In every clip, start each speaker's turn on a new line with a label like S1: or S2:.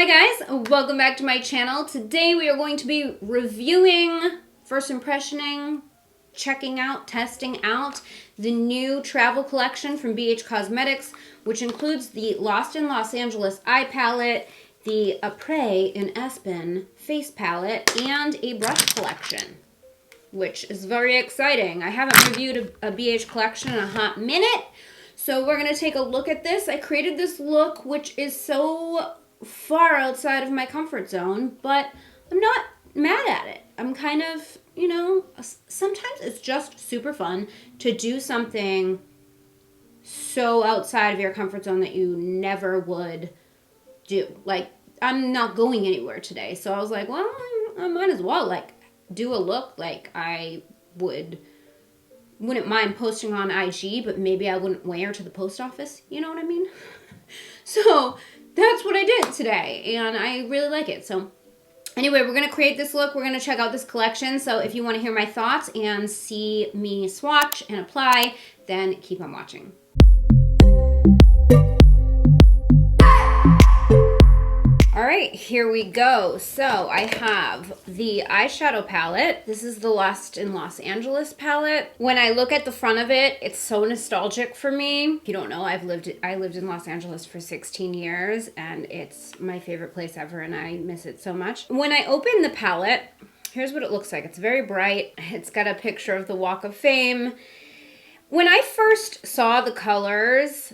S1: Hi guys, welcome back to my channel. Today we are going to be reviewing, first impressioning, checking out, testing out the new travel collection from BH Cosmetics, which includes the Lost in Los Angeles eye palette, the Après in Aspen face palette, and a brush collection, which is very exciting. I haven't reviewed a BH collection in a hot minute, so we're going to take a look at this. I created this look, which is so far outside of my comfort zone, but I'm not mad at it. I'm kind of, you know, sometimes it's just super fun to do something so outside of your comfort zone that you never would do. Like, I'm not going anywhere today, so I was like, well, I might as well, like, do a look like I wouldn't mind posting on IG, but maybe I wouldn't wear to the post office. You know what I mean? So that's what I did today, and I really like it. So anyway, we're going to create this look. We're going to check out this collection. So if you want to hear my thoughts and see me swatch and apply, then keep on watching. All right, here we go. So I have the eyeshadow palette. This is the Lost in Los Angeles palette. When I look at the front of it, it's so nostalgic for me. If you don't know, I lived in Los Angeles for 16 years, and it's my favorite place ever, and I miss it so much. When I open the palette, here's what it looks like. It's very bright. It's got a picture of the Walk of Fame. When I first saw the colors,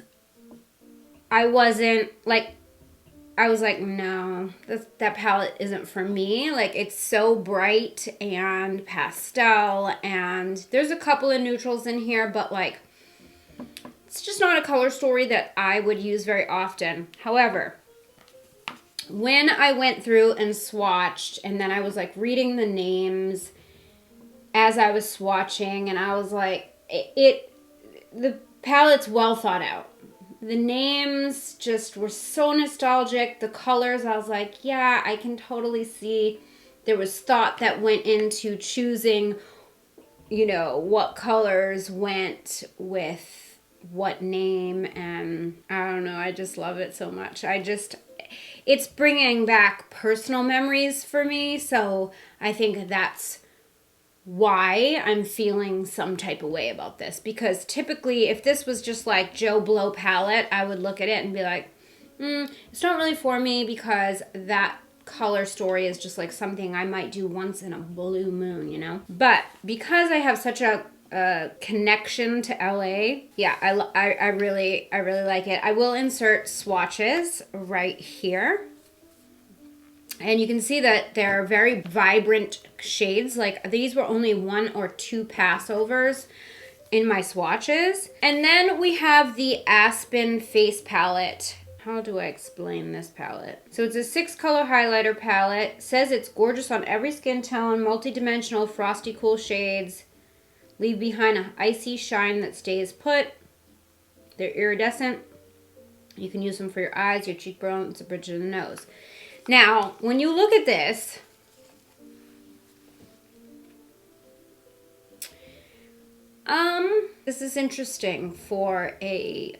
S1: I was like, no, that palette isn't for me. Like, it's so bright and pastel, and there's a couple of neutrals in here, but like, it's just not a color story that I would use very often. However, when I went through and swatched, and then I was like reading the names as I was swatching, and I was like, the palette's well thought out. The names just were so nostalgic. The colors, I was like, yeah, I can totally see there was thought that went into choosing, you know, what colors went with what name. And I don't know, I just love it so much. It's bringing back personal memories for me. So I think that's why I'm feeling some type of way about this, because typically if this was just like Joe Blow palette, I would look at it and be like, it's not really for me, because that color story is just like something I might do once in a blue moon, you know. But because I have such a connection to LA, yeah, I really like it. I will insert swatches right here. And you can see that they're very vibrant shades. Like, these were only 1 or 2 passovers in my swatches. And then we have the Aspen face palette. How do I explain this palette? So it's a 6-color highlighter palette. It says it's gorgeous on every skin tone, multi-dimensional, frosty cool shades. Leave behind an icy shine that stays put. They're iridescent. You can use them for your eyes, your cheekbones, the bridge of the nose. Now, when you look at this, this is interesting for a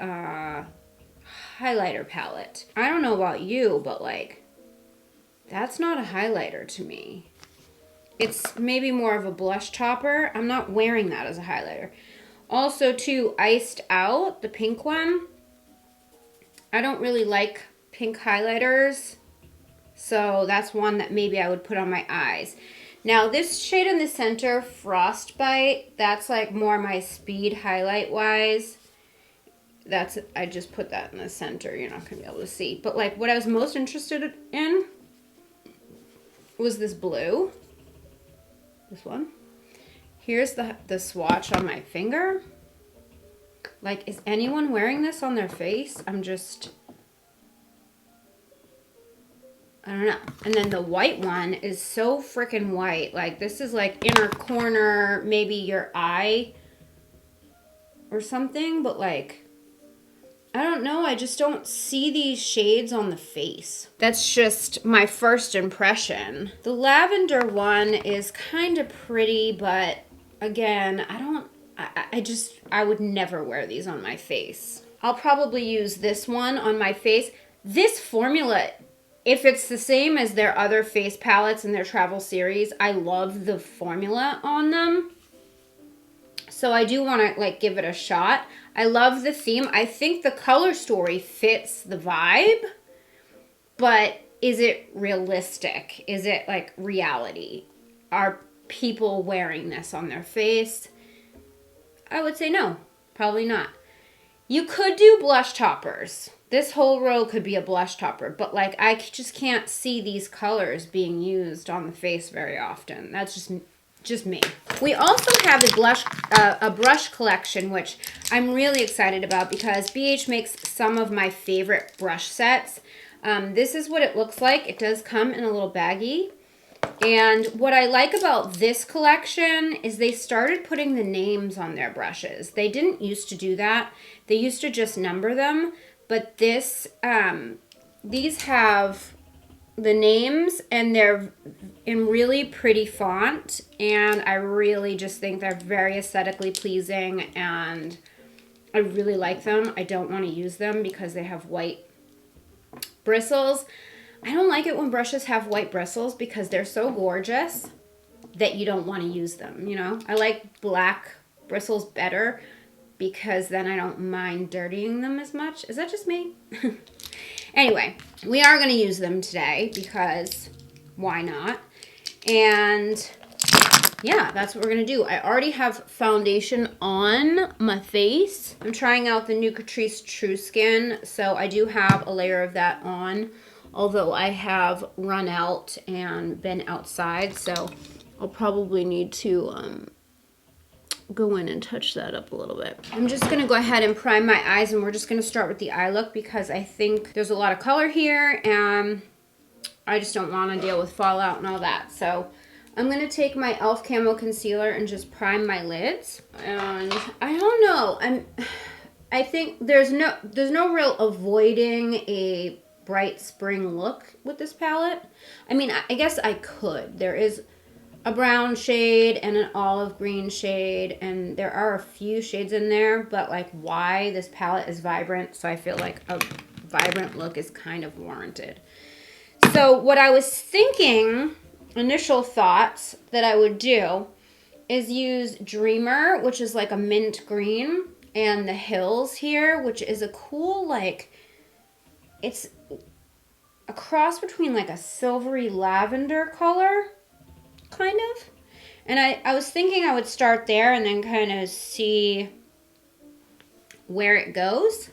S1: highlighter palette. I don't know about you, but like, that's not a highlighter to me. It's maybe more of a blush topper. I'm not wearing that as a highlighter. Also, too, Iced Out, the pink one. I don't really like pink highlighters, so that's one that maybe I would put on my eyes. Now, this shade in the center, Frostbite, that's like more my speed highlight-wise. I just put that in the center. You're not going to be able to see. But like, what I was most interested in was this blue. This one. Here's the swatch on my finger. Like, is anyone wearing this on their face? I don't know. And then the white one is so freaking white. Like, this is like inner corner, maybe your eye or something. But like, I don't know. I just don't see these shades on the face. That's just my first impression. The lavender one is kind of pretty, but again, I would never wear these on my face. I'll probably use this one on my face. This formula if it's the same as their other face palettes in their travel series, I love the formula on them. So I do want to like give it a shot. I love the theme. I think the color story fits the vibe, but is it realistic? Is it like reality? Are people wearing this on their face? I would say no, probably not. You could do blush toppers. This whole row could be a blush topper, but like I just can't see these colors being used on the face very often. That's just me. We also have a brush collection, which I'm really excited about because BH makes some of my favorite brush sets. This is what it looks like. It does come in a little baggie. And what I like about this collection is they started putting the names on their brushes. They didn't used to do that. They used to just number them. But this, these have the names and they're in really pretty font. And I really just think they're very aesthetically pleasing and I really like them. I don't want to use them because they have white bristles. I don't like it when brushes have white bristles because they're so gorgeous that you don't want to use them, you know? I like black bristles better because then I don't mind dirtying them as much. Is that just me? Anyway, we are going to use them today because why not? And yeah, that's what we're going to do. I already have foundation on my face. I'm trying out the new Catrice True Skin, so I do have a layer of that on. Although I have run out and been outside, so I'll probably need to go in and touch that up a little bit. I'm just going to go ahead and prime my eyes, and we're just going to start with the eye look because I think there's a lot of color here, and I just don't want to deal with fallout and all that. So I'm going to take my e.l.f. Camo Concealer and just prime my lids. And I don't know. I think there's no real avoiding a bright spring look with this palette. I mean, I guess I could. There is a brown shade and an olive green shade, and there are a few shades in there, but like why this palette is vibrant, so I feel like a vibrant look is kind of warranted. So what I was thinking, initial thoughts that I would do is use Dreamer, which is like a mint green, and the Hills here, which is a cool, like, it's a cross between like a silvery lavender color, kind of. And I was thinking I would start there and then kind of see where it goes.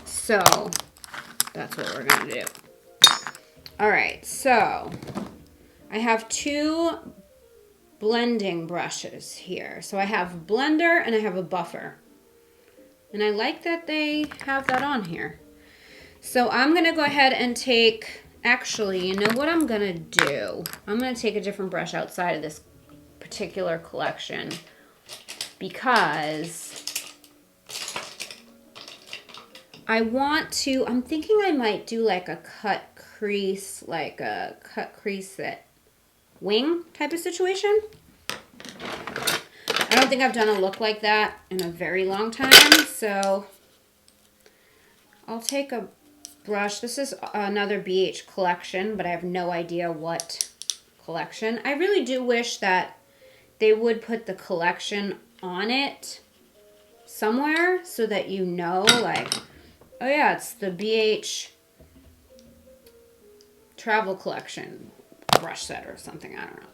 S1: So that's what we're going to do. All right, so I have two blending brushes here. So I have a blender and I have a buffer. And I like that they have that on here. So I'm going to go ahead and take, actually, you know what I'm going to do? I'm going to take a different brush outside of this particular collection because I'm thinking I might do like a cut crease that wing type of situation. I don't think I've done a look like that in a very long time, so I'll take a brush. This is another BH collection, but I have no idea what collection. I really do wish that they would put the collection on it somewhere so that you know, like, oh yeah, it's the BH travel collection brush set or something. I don't know.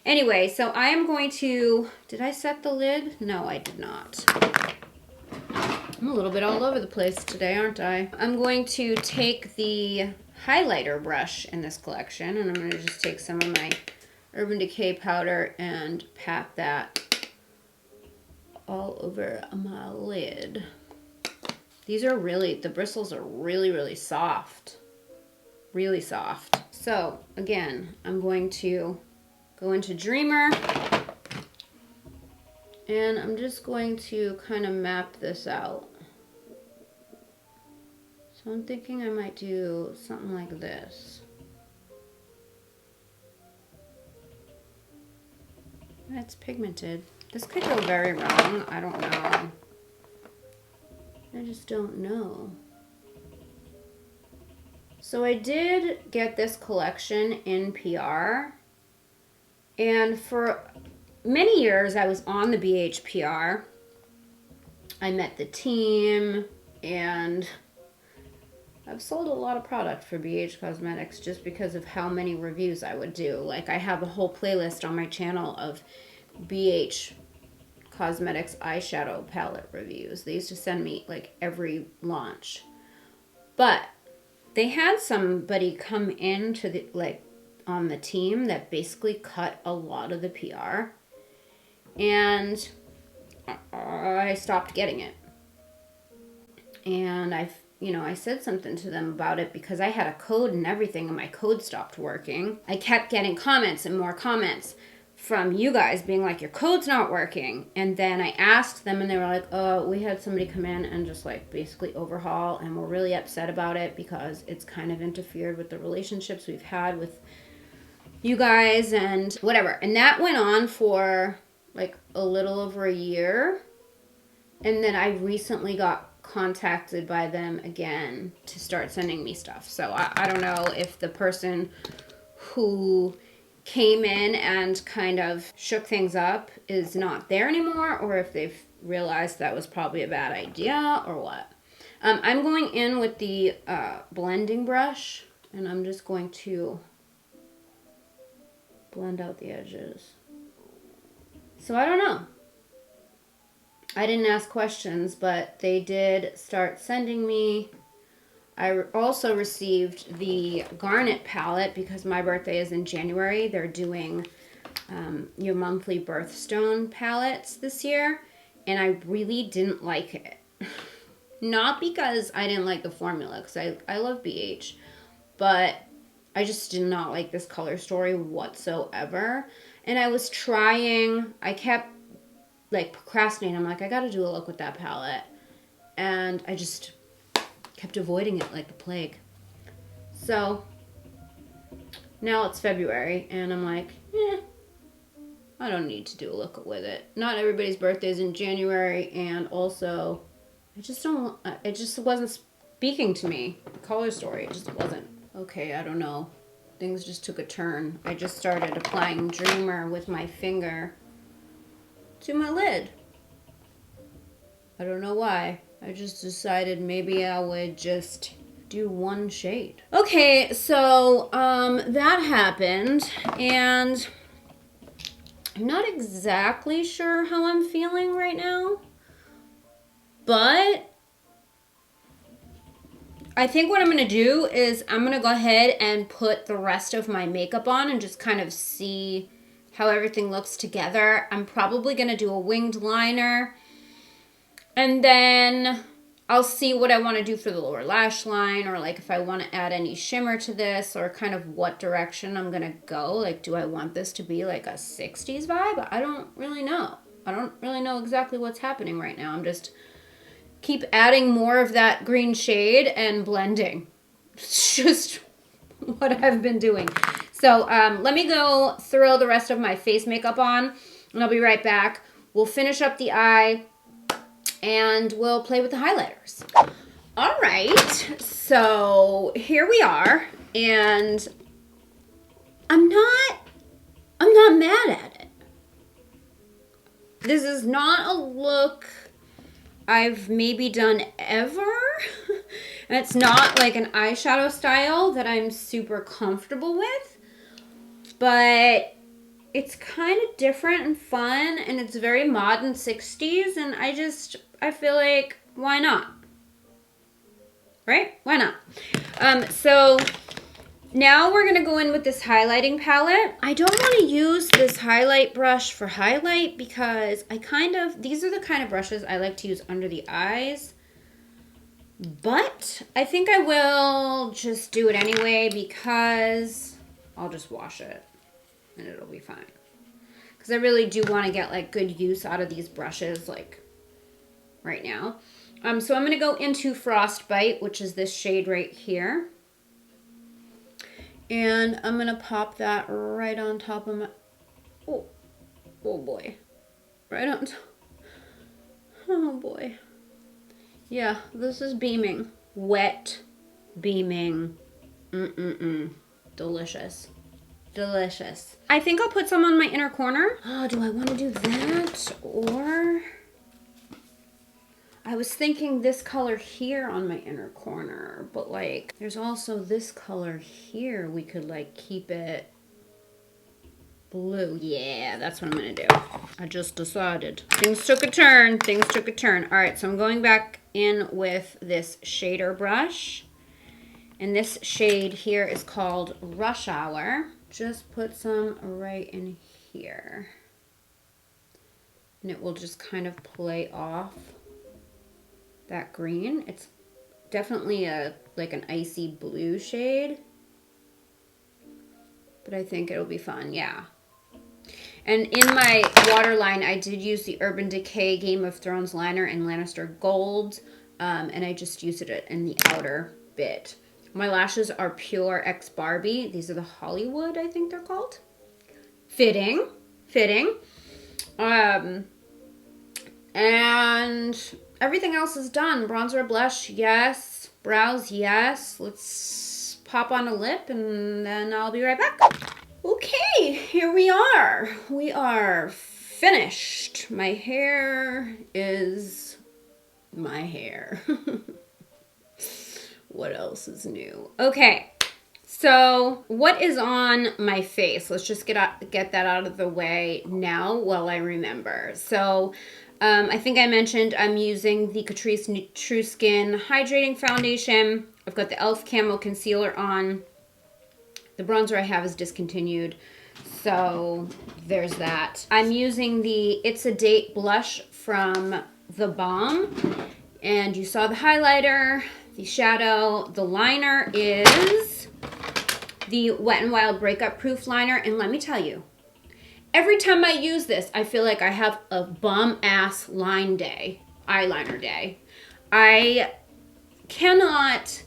S1: Anyway, so I am going to, did I set the lid? No, I did not. I'm a little bit all over the place today, aren't I? I'm going to take the highlighter brush in this collection, and I'm going to just take some of my Urban Decay powder and pat that all over my lid. These are really, the bristles are really, really soft. Really soft. So, again, I'm going to go into Dreamer, and I'm just going to kind of map this out. So I'm thinking I might do something like this. It's pigmented. This could go very wrong. I don't know. I just don't know. So I did get this collection in PR, and for many years I was on the BH PR. I met the team, and I've sold a lot of product for BH Cosmetics just because of how many reviews I would do. Like, I have a whole playlist on my channel of BH Cosmetics eyeshadow palette reviews. They used to send me like every launch. But they had somebody come into the, like, on the team that basically cut a lot of the PR. And I stopped getting it. And I said something to them about it because I had a code and everything, and my code stopped working. I kept getting comments and more comments from you guys being like, your code's not working. And then I asked them, and they were like, oh, we had somebody come in and just like basically overhaul, and we're really upset about it because it's kind of interfered with the relationships we've had with you guys and whatever. And that went on for like a little over a year. And then I recently got contacted by them again to start sending me stuff. So I don't know if the person who came in and kind of shook things up is not there anymore, or if they've realized that was probably a bad idea or what. I'm going in with the blending brush, and I'm just going to blend out the edges. So I don't know. I didn't ask questions, but they did start sending me. I also received the Garnet Palette because my birthday is in January. They're doing your monthly birthstone palettes this year, and I really didn't like it. Not because I didn't like the formula, because I love BH, but I just did not like this color story whatsoever. And I was trying, I kept like procrastinating. I'm like, I gotta do a look with that palette. And I just kept avoiding it like the plague. So now it's February, and I'm like, I don't need to do a look with it. Not everybody's birthday is in January, and also it just wasn't speaking to me. The color story, it just wasn't. Okay, I don't know. Things just took a turn. I just started applying Dreamer with my finger to my lid. I don't know why. I just decided maybe I would just do one shade. Okay, so that happened, and I'm not exactly sure how I'm feeling right now, but I think what I'm going to do is I'm going to go ahead and put the rest of my makeup on and just kind of see how everything looks together. I'm probably going to do a winged liner, and then I'll see what I want to do for the lower lash line, or like if I want to add any shimmer to this, or kind of what direction I'm going to go. Like, do I want this to be like a 60s vibe? I don't really know. I don't really know exactly what's happening right now. I'm just keep adding more of that green shade and blending. It's just what I've been doing. So let me go throw the rest of my face makeup on, and I'll be right back. We'll finish up the eye, and we'll play with the highlighters. All right, so here we are, and I'm not mad at it. This is not a look I've maybe done ever. And it's not like an eyeshadow style that I'm super comfortable with, but it's kind of different and fun, and it's very modern 60s, and I feel like, why not? Right? Why not? So now we're going to go in with this highlighting palette. I don't want to use this highlight brush for highlight because these are the kind of brushes I like to use under the eyes. But I think I will just do it anyway because I'll just wash it and it'll be fine. Because I really do want to get like good use out of these brushes like right now. So I'm going to go into Frostbite, which is this shade right here. And I'm going to pop that right on top of my... Oh boy. Right on top. Oh boy. Yeah, this is beaming. Wet beaming Delicious. Delicious. I think I'll put some on my inner corner. Oh, do I want to do that? Or I was thinking this color here on my inner corner, but like there's also this color here. We could like keep it blue. Yeah, that's what I'm gonna do. I just decided. Things took a turn. Things took a turn. All right, so I'm going back in with this shader brush. And this shade here is called Rush Hour. Just put some right in here. And it will just kind of play off that green. It's definitely like an icy blue shade. But I think it'll be fun, yeah. And in my waterline, I did use the Urban Decay Game of Thrones liner in Lannister Gold. And I just used it in the outer bit. My lashes are Pure X Barbie. These are the Hollywood, I think they're called. Fitting. And everything else is done. Bronzer, blush, yes. Brows, yes. Let's pop on a lip and then I'll be right back. Okay, here we are. We are finished. My hair is my hair. What else is new? Okay, so what is on my face? Let's just get that out of the way now while I remember. So I think I mentioned I'm using the Catrice True Skin Hydrating Foundation. I've got the e.l.f. Camo Concealer on. The bronzer I have is discontinued, so there's that. I'm using the It's a Date blush from The Balm, and you saw the highlighter, the shadow. The liner is the Wet n Wild Breakup Proof liner, and let me tell you, every time I use this, I feel like I have a bum-ass eyeliner day. I cannot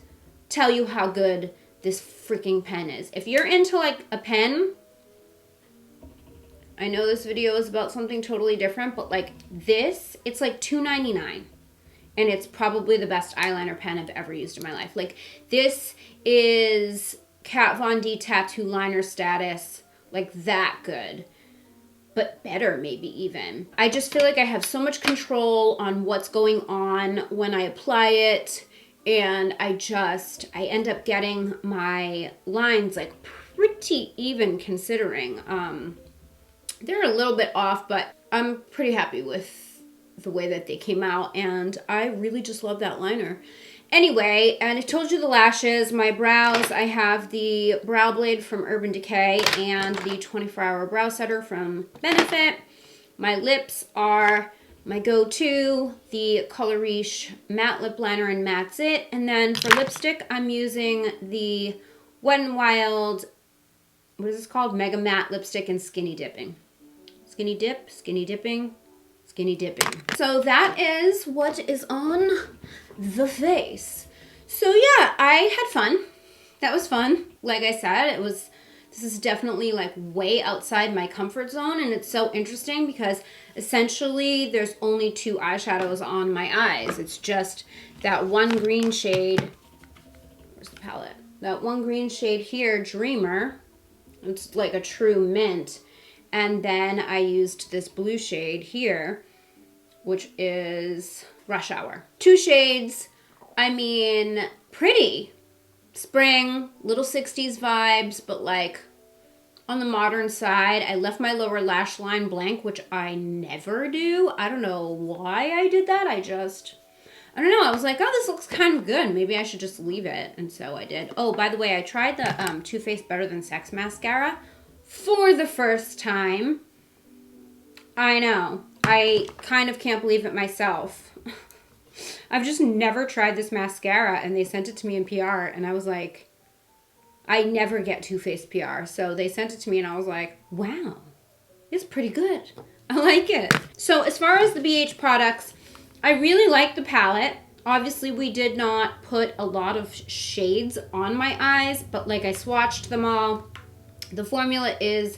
S1: tell you how good this freaking pen is. If you're into like a pen, I know this video is about something totally different, but like this, it's like $2.99. And it's probably the best eyeliner pen I've ever used in my life. Like this is Kat Von D tattoo liner status, like that good. But better maybe even. I just feel like I have so much control on what's going on when I apply it. And I end up getting my lines like pretty even considering. They're a little bit off, but I'm pretty happy with the way that they came out. And I really just love that liner. Anyway, and I told you the lashes. My brows, I have the Brow Blade from Urban Decay and the 24-Hour Brow Setter from Benefit. My lips are my go-to, the Color Riche Matte Lip Liner in Matte's It. And then for lipstick, I'm using the Wet n Wild, what is this called? Mega Matte Lipstick in Skinny Dipping. Skinny Dip, Skinny Dipping, Skinny Dipping. So that is what is on the face. So yeah, I had fun. That was fun. Like I said, this is definitely like way outside my comfort zone, and it's so interesting because essentially there's only 2 eyeshadows on my eyes. It's just that one green shade. Where's the palette? That one green shade here, Dreamer. It's like a true mint. And then I used this blue shade here, which is Rush Hour. 2 shades, I mean, pretty. Spring, little 60s vibes, but like on the modern side. I left my lower lash line blank, which I never do. I don't know why I did that. I don't know. I was like, oh, this looks kind of good. Maybe I should just leave it. And so I did. Oh, by the way, I tried the Too Faced Better Than Sex mascara for the first time. I know. I kind of can't believe it myself. I've just never tried this mascara, and they sent it to me in PR, and I was like, I never get Too Faced PR. So they sent it to me, and I was like, wow, it's pretty good. I like it. So as far as the BH products, I really like the palette. Obviously, we did not put a lot of shades on my eyes, but like I swatched them all. The formula is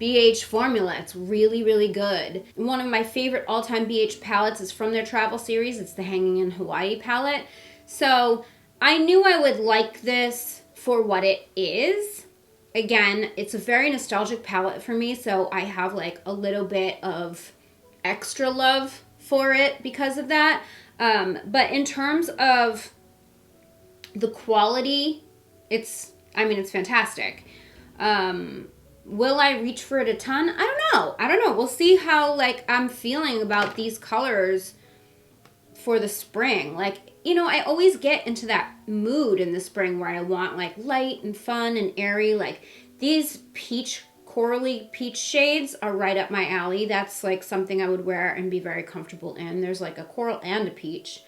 S1: BH formula. It's really, really good. One of my favorite all-time BH palettes is from their travel series. It's the Hanging in Hawaii palette. So I knew I would like this for what it is. Again, it's a very nostalgic palette for me, so I have like a little bit of extra love for it because of that. But in terms of the quality, it's fantastic. Will I reach for it a ton? I don't know. We'll see how like I'm feeling about these colors for the spring. Like, you know, I always get into that mood in the spring where I want like light and fun and airy. Like these corally peach shades are right up my alley. That's like something I would wear and be very comfortable in. There's like a coral and a peach.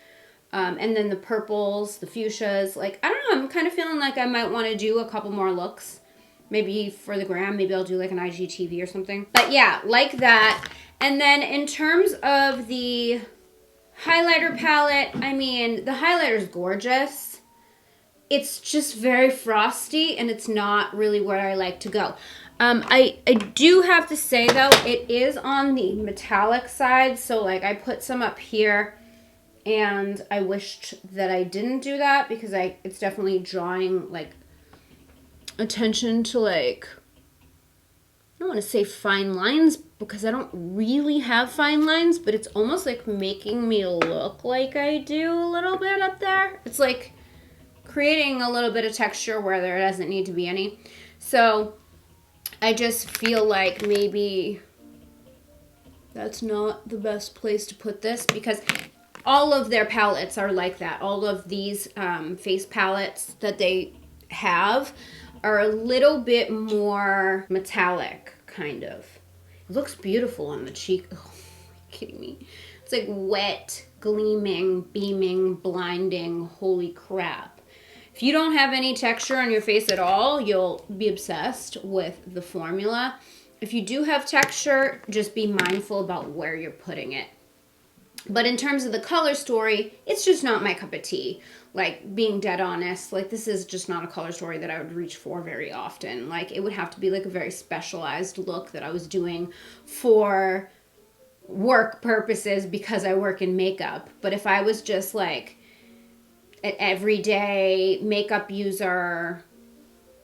S1: And then the purples, the fuchsias, like, I don't know, I'm kind of feeling like I might want to do a couple more looks. Maybe for the gram, maybe I'll do like an IGTV or something. But yeah, like that. And then in terms of the highlighter palette, I mean, the highlighter is gorgeous. It's just very frosty and it's not really where I like to go. I do have to say though, it is on the metallic side. So like I put some up here and I wished that I didn't do that because it's definitely drawing like attention to like, I don't want to say fine lines because I don't really have fine lines, but it's almost like making me look like I do a little bit up there. It's like creating a little bit of texture where there doesn't need to be any. So I just feel like maybe that's not the best place to put this because all of their palettes are like that. All of these face palettes that they have are a little bit more metallic, kind of. It looks beautiful on the cheek. Oh, are you kidding me? It's like wet, gleaming, beaming, blinding. Holy crap. If you don't have any texture on your face at all, you'll be obsessed with the formula. If you do have texture, just be mindful about where you're putting it. But in terms of the color story, it's just not my cup of tea. Like, being dead honest, like, this is just not a color story that I would reach for very often. Like, it would have to be, like, a very specialized look that I was doing for work purposes because I work in makeup. But if I was just, like, an everyday makeup user,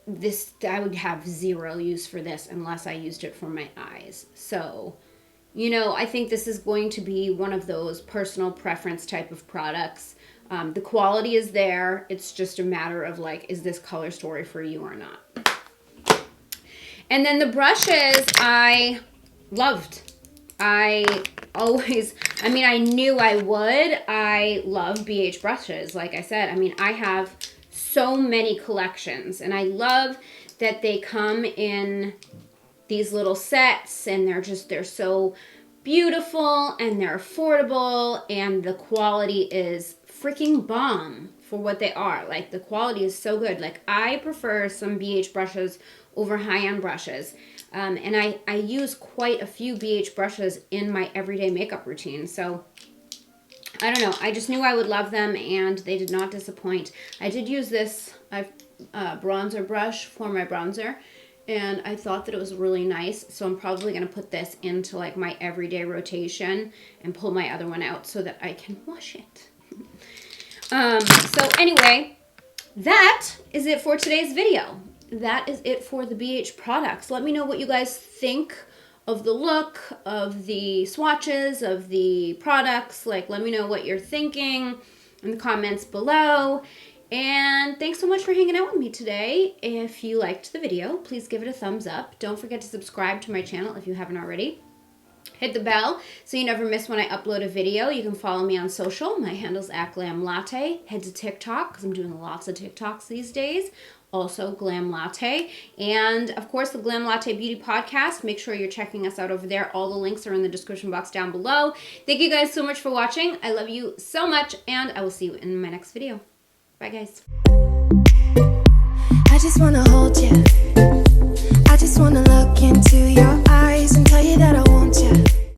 S1: I would have zero use for this unless I used it for my eyes. So, you know, I think this is going to be one of those personal preference type of products. The quality is there. It's just a matter of like, is this color story for you or not? And then the brushes I loved. I knew I would. I love BH brushes. Like I said, I mean, I have so many collections and I love that they come in these little sets and they're so beautiful and they're affordable and the quality is freaking bomb for what they are. Like, the quality is so good. Like, I prefer some BH brushes over high-end brushes. And I use quite a few BH brushes in my everyday makeup routine. So, I don't know. I just knew I would love them and they did not disappoint. I did use this bronzer brush for my bronzer. And I thought that it was really nice. So I'm probably going to put this into like my everyday rotation and pull my other one out so that I can wash it. So anyway, that is it for today's video. That is it for the BH products. Let me know what you guys think of the look, of the swatches, of the products. Like, let me know what you're thinking in the comments below. And thanks so much for hanging out with me today. If you liked the video, please give it a thumbs up. Don't forget to subscribe to my channel if you haven't already. Hit the bell so you never miss when I upload a video. You can follow me on social. My handle's @GlamLatte. Head to TikTok because I'm doing lots of TikToks these days. Also, Glam Latte. And, of course, the Glam Latte Beauty Podcast. Make sure you're checking us out over there. All the links are in the description box down below. Thank you guys so much for watching. I love you so much, and I will see you in my next video. Bye, guys.
S2: I just wanna hold you. I just wanna look into your eyes and tell you that I want you.